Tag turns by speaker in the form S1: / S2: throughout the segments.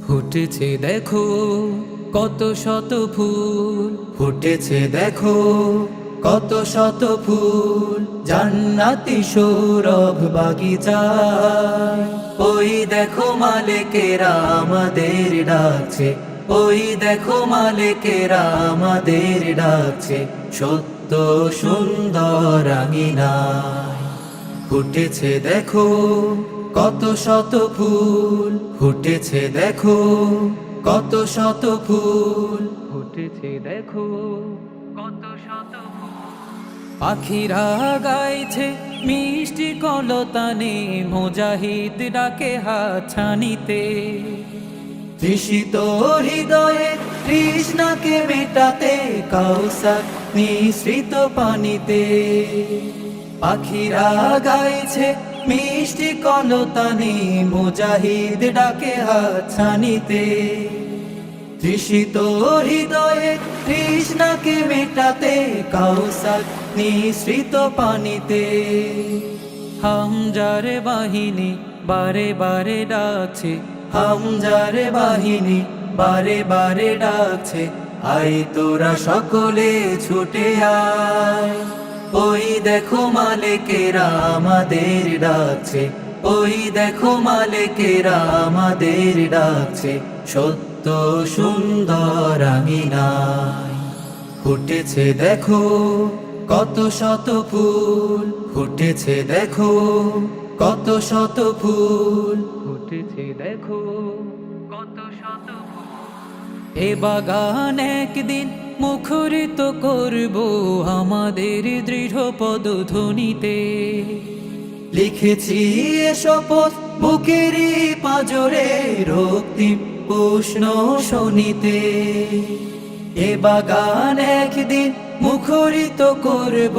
S1: ফুটেছে দেখো কত শত ফুল, ফুটেছে দেখো কত শত ফুল, জান্নাতি সৌরভ বাগিচায়। ওই দেখো মালিকেরা আমাদের ডাকছে, ওই দেখো মালিকেরা আমাদের ডাকছে, সত্য সুন্দর আঙিনায়। ফুটেছে দেখো কত শত ফুল, ফুটেছে দেখো কত শত ফুল, ফুটেছে দেখো কত শত ফুল। পাখিরা গাইছে মিষ্টি কলতানে, মুজাহিদ ডাকে হাতছানিতে। তৃষিত হৃদয়ে তৃষ্ণাকে মেটাতে, কাউসার নিঃসৃত পানিতে। পাখিরা গাইছে মিষ্টি কলতানে, মুজাহিদ ডাকে হাতছানিতে। তৃষিত হৃদয়ে তৃষ্ণাকে মেটাতে, কাউসার নিঃসৃত পানিতে। হামজার বাহিনী বারে বারে ডাকছে, হামজার বাহিনী বারে বারে ডাকছে, আয় তোরা সকলে ছুটে আয়। ওই দেখো মালিকেরা আমাদের ডাকছে, ওই দেখো মালিকেরা আমাদের ডাকছে, সত্য সুন্দর আঙিনায়। ফুটেছে দেখো কত শত ফুল, ফুটেছে দেখো কত শত ফুল, ফুটেছে দেখো কত শত ফুল। এ বাগান একদিন মুখরিত করব আমাদের দৃঢ় পদধ্বনিতে। লিখেছি এ শপথ বুকেরই পাঁজরে, রক্তিম উষ্ণ শোনিতে। এ বাগান একদিন মুখরিত করব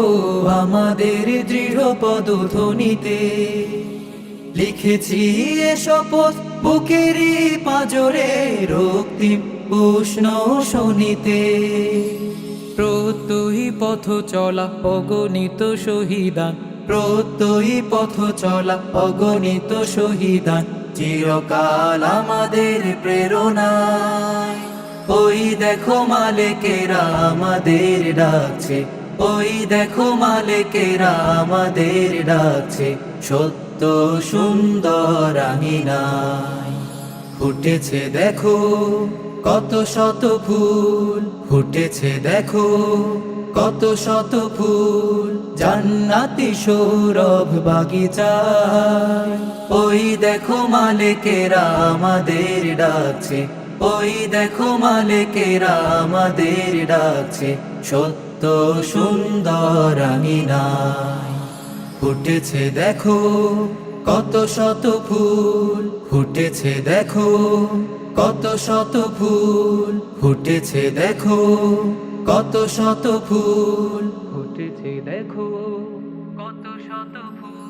S1: আমাদের দৃঢ় পদধ্বনিতে। লিখেছি এ শপথ বুকেরই পাঁজরে, রক্তিম উষ্ণ শোনিতে। প্রত্যয়ী পথ চলা অগণিত শহীদান, প্রত্যয়ী পথ চলা অগণিত শহীদান, চিরকাল আমাদের প্রেরণায়। ওই দেখো মালিকেরা আমাদের ডাকছে, ওই দেখো মালিকেরা আমাদের ডাকছে, সত্য সুন্দর আঙিনায়। ফুটেছে দেখো কত শত ফুল, ফুটেছে দেখো কত শত ফুল, জান্নাতি সৌরভ বাগিচায়। ওই দেখো মালিকেরা আমাদের ডাকছে, ওই দেখো মালিকেরা আমাদের ডাকছে, সত্য সুন্দর আঙিনায়। ফুটেছে দেখো কত শত ফুল, ফুটেছে দেখো কত শত ফুল, ফুটেছে দেখো কত শত ফুল, ফুটেছে দেখো কত শত ফুল।